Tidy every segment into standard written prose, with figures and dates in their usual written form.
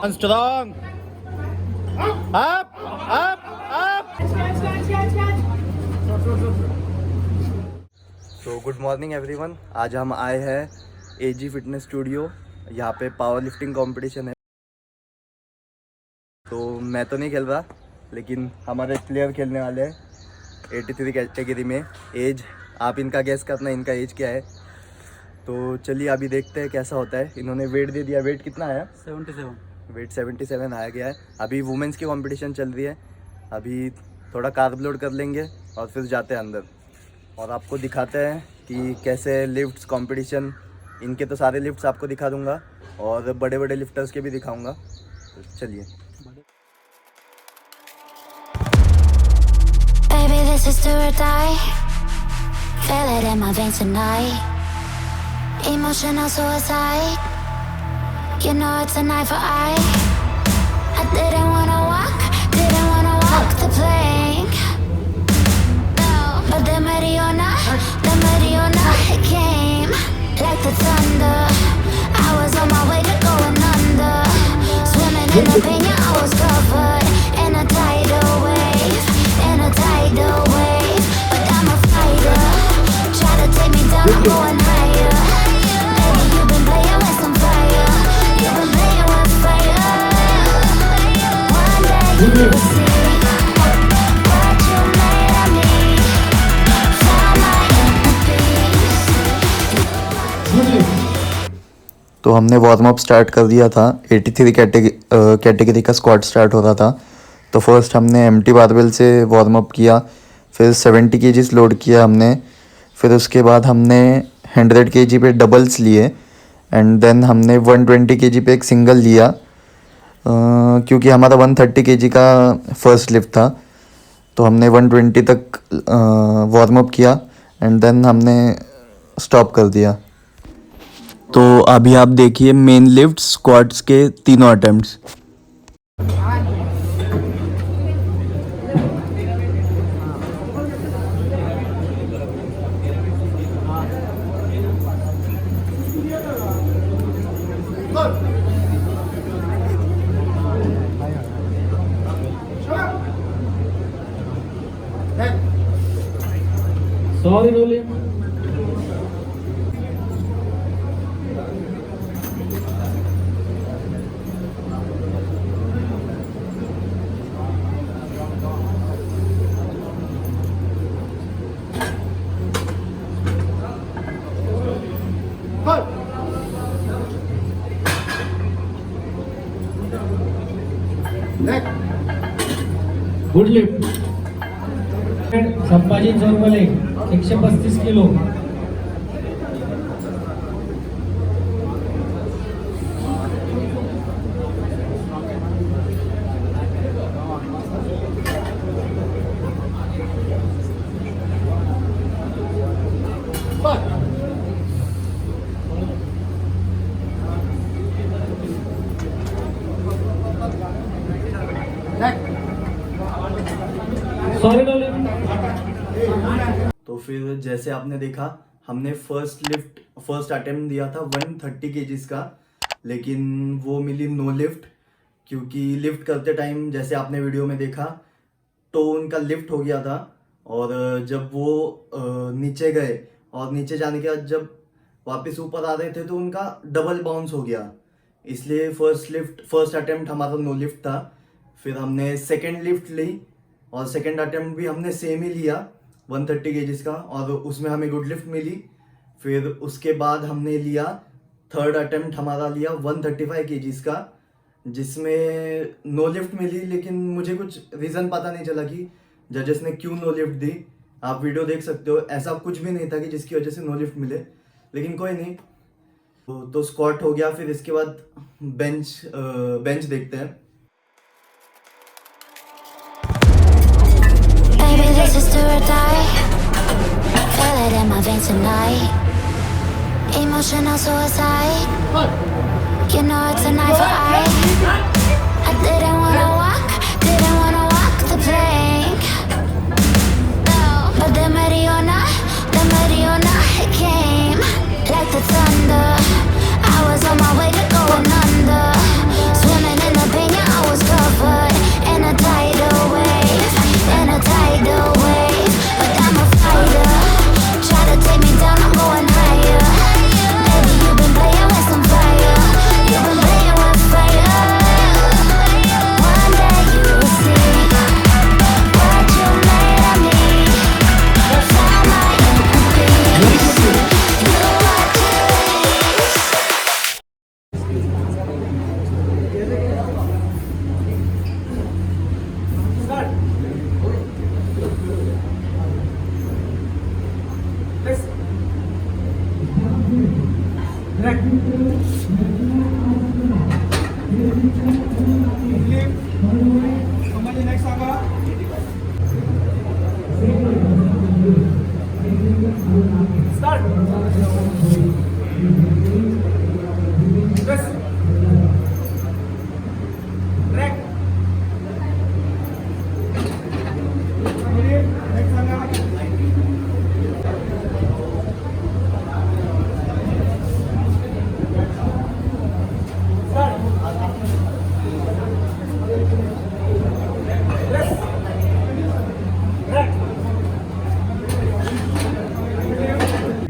Strong. Up, up, up. तो good morning everyone. आज हम आए हैं एजी फिटनेस स्टूडियो। यहाँ पे पावर लिफ्टिंग कंपटीशन है। तो मैं तो नहीं खेल रहा, लेकिन हमारे प्लेयर खेलने वाले हैं 83 कैटेगरी में। एज आप इनका गेस करना, इनका एज क्या है। तो चलिए अभी देखते हैं कैसा होता है। इन्होंने वेट दे दिया। वेट कितना आया? 77। वेट 77 आया गया है। अभी वुमेंस की कंपटीशन चल रही है। अभी थोड़ा कार्ब लोड कर लेंगे और फिर जाते हैं अंदर और आपको दिखाते हैं कि कैसे लिफ्ट्स कंपटीशन। इनके तो सारे लिफ्ट्स आपको दिखा दूंगा और बड़े बड़े लिफ्टर्स के भी दिखाऊंगा। तो चलिए। Baby, this is do or die. Feel it in my veins tonight. Emotional suicide. You know it's an eye for eye. I didn't wanna walk the plank. No, but the Mariona, it came like the thunder. I was on my way to going under. Swimming in the pain, yeah, I was covered in a tidal wave, But I'm a fighter. Try to take me down, I'm going higher. Baby, you've been playing with some fire. You've been playing with fire. One day you will see what you made of me. Found my inner peace. तो हमने warm up start कर दिया था। 83 category का squat start हो रहा था। तो फर्स्ट हमने एम्प्टी बारबेल से वार्म अप किया, फिर 70 केजीस लोड किया हमने। फिर उसके बाद हमने 100 केजी पे डबल्स लिए एंड देन हमने 120 केजी पे एक सिंगल लिया, क्योंकि हमारा 130 केजी का फर्स्ट लिफ्ट था। तो हमने 120 तक वार्म अप किया एंड देन हमने स्टॉप कर दिया। तो अभी आप देखिए मेन लिफ्ट स्क्वाट्स के तीनों अटेम्प्ट्स। सॉरी बोलिए। Good lift. Sambhaji Chaurmale 135 kilo. Sorry बोलिए। तो फिर जैसे आपने देखा, हमने फर्स्ट अटेम्प्ट दिया था 130 केजीज का, लेकिन वो मिली नो लिफ्ट। क्योंकि लिफ्ट करते टाइम जैसे आपने वीडियो में देखा तो उनका लिफ्ट हो गया था, और जब वो नीचे गए और नीचे जाने के बाद जब वापस ऊपर आ रहे थे तो उनका डबल बाउंस हो गया। इसलिए फर्स्ट अटेम्प्ट हमारा नो लिफ्ट था। फिर हमने सेकेंड लिफ्ट ली और सेकेंड अटेम्प्ट भी हमने सेम ही लिया 130 केजीज का, और उसमें हमें गुड लिफ्ट मिली। फिर उसके बाद हमने लिया थर्ड अटेम्प्ट, हमारा लिया 135 केजीज का, जिसमें नो लिफ्ट मिली। लेकिन मुझे कुछ रीज़न पता नहीं चला कि जजेस ने क्यों नो लिफ्ट दी। आप वीडियो देख सकते हो, ऐसा कुछ भी नहीं था कि जिसकी वजह से नो लिफ्ट मिले, लेकिन कोई नहीं। तो स्क्वाट हो गया। फिर इसके बाद बेंच देखते हैं। Baby, this is do or die. Feel it in my veins tonight. Emotional suicide. You know it's an eye for eye. I didn't wanna walk the plank. No, but the Mariona, it came like the thunder. I was on my way to going under. Swimming in the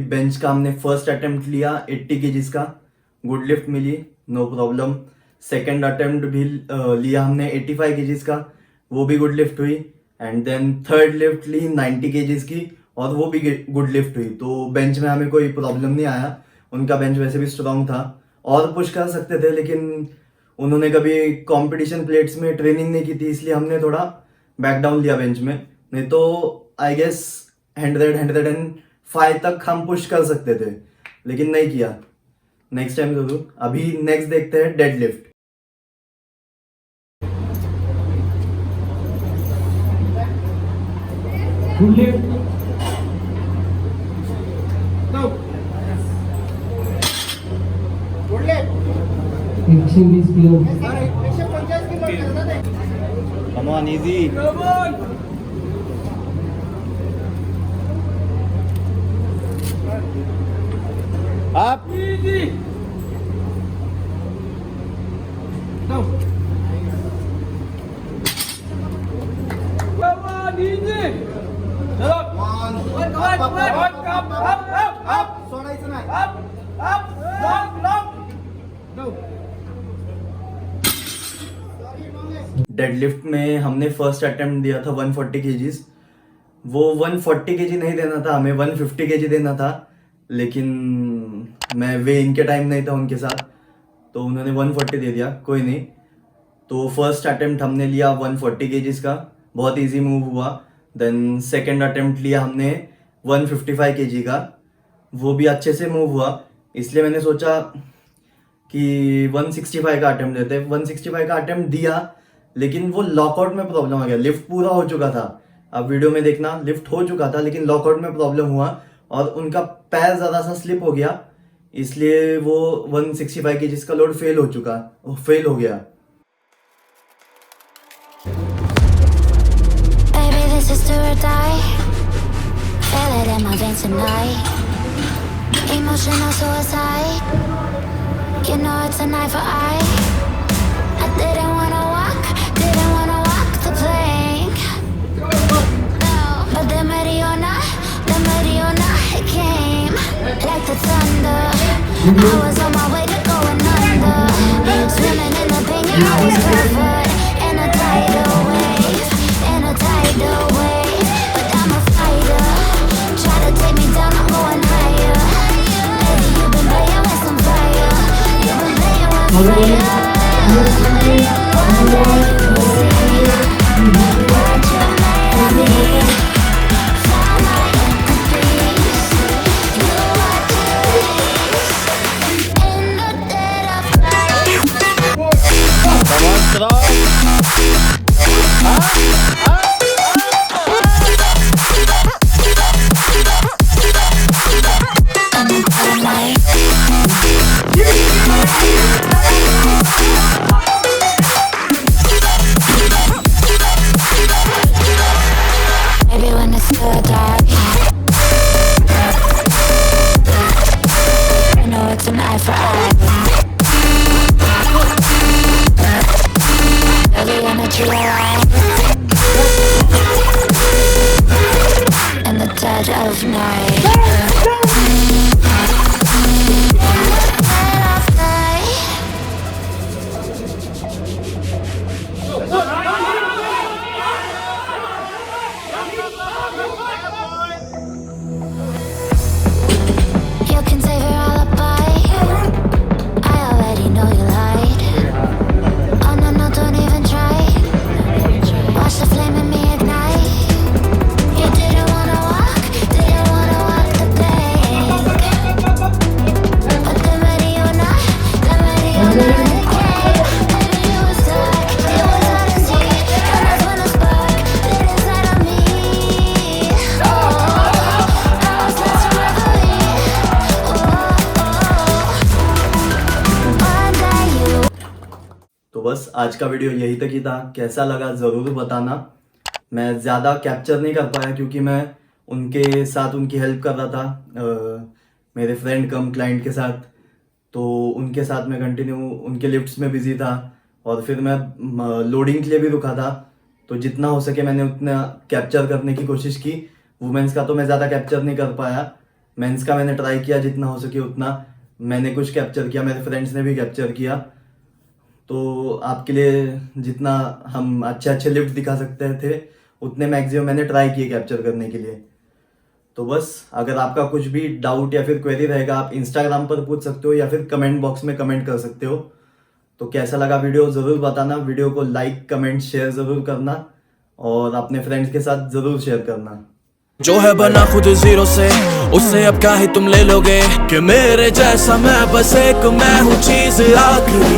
bench का हमने first attempt लिया 80 KGs का, good lift मिली, no problem. Second attempt भी लिया हमने 85 KGs का, वो भी गुड लिफ्ट हुई। एंड देन थर्ड लिफ्ट ली 90 केजीज की, और वो भी गुड लिफ्ट हुई। तो बेंच में हमें कोई प्रॉब्लम नहीं आया। उनका बेंच वैसे भी स्ट्रांग था और पुश कर सकते थे, लेकिन उन्होंने कभी कंपटीशन प्लेट्स में ट्रेनिंग नहीं की थी, इसलिए हमने थोड़ा बैक डाउन लिया बेंच में। नहीं तो आई गेस 105 तक हम पुश कर सकते थे, लेकिन नहीं किया। नेक्स्ट टाइम जरूर। अभी नेक्स्ट देखते हैं dead lift. Good lift 120 kilo Come on, easy. Up. Deadlift में हमने फर्स्ट अटेम्प्ट दिया था 140 केजीज। वो 140 केजी नहीं देना था, हमें 150 केजी देना था, लेकिन मैं वे इनके टाइम नहीं था उनके साथ, तो उन्होंने 140 दे दिया, कोई नहीं। तो फर्स्ट अटेम्प्ट हमने लिया 140 केजीज का, बहुत इजी मूव हुआ। देन सेकंड अटेम्प्ट लिया हमने 155 केजी का, वो भी अच्छे से मूव हुआ। इसलिए मैंने सोचा कि 165 का अटेम्प्ट देते। 165 का अटेम्प्ट दिया, लेकिन वो लॉकआउट में प्रॉब्लम आ गया। लिफ्ट पूरा हो चुका था, अब वीडियो में देखना, लिफ्ट हो चुका था, लेकिन लॉकआउट में प्रॉब्लम हुआ और उनका पैर ज़्यादा सा स्लिप हो गया, इसलिए वो 165 के जिसका लोड फेल हो गया। Baby, this is do or die. Feel it in my veins tonight. Emotional suicide. You know it's an eye for eye. I didn't wanna walk the plank. No, but the Mariona, it came like the thunder. I was on my way to going under. Swimming in the pain, yeah, I was covered in a tidal wave, But I'm a fighter. Try to take me down, I'm going higher. Baby, you've been playing with some fire. You've been playing with fire. In the dead of night. You can save your alibi. I already know you lied. Oh no, no, don't even try. Watch the flame in me ignite. You didn't wanna walk Baby, you was stuck, it was hard to see, and that's when a spark lit inside of me. I was lost in reverie. One day you. तो बस आज का video यही तक ही था। कैसा लगा ज़रूर बताना। मैं ज़्यादा कैप्चर नहीं कर पाया क्योंकि मैं उनके साथ उनकी हेल्प कर रहा था, मेरे फ्रेंड कम क्लाइंट के साथ। तो उनके साथ मैं कंटिन्यू उनके लिफ्ट्स में बिजी था और फिर मैं लोडिंग के लिए भी रुका था। तो जितना हो सके मैंने उतना कैप्चर करने की कोशिश की। वुमेंस का तो मैं ज़्यादा कैप्चर नहीं कर पाया, मेंस का मैंने ट्राई किया जितना हो सके उतना। मैंने कुछ कैप्चर किया, मेरे फ्रेंड्स ने भी कैप्चर किया। तो आपके लिए जितना हम अच्छे अच्छे लिफ्ट दिखा सकते थे उतने मैक्सिमम मैंने ट्राई किए कैप्चर करने के लिए। तो बस अगर आपका कुछ भी डाउट या फिर क्वेरी रहेगा आप इंस्टाग्राम पर पूछ सकते हो या फिर कमेंट बॉक्स में कमेंट कर सकते हो। तो कैसा लगा वीडियो ज़रूर बताना। वीडियो को लाइक कमेंट शेयर ज़रूर करना और अपने फ्रेंड्स के साथ ज़रूर शेयर करना। जो है बना खुद जीरो से, उससे अब काहे तुम ले लोगे कि मेरे जैसा मैं बस एक मैं हूँ चीज आखिरी।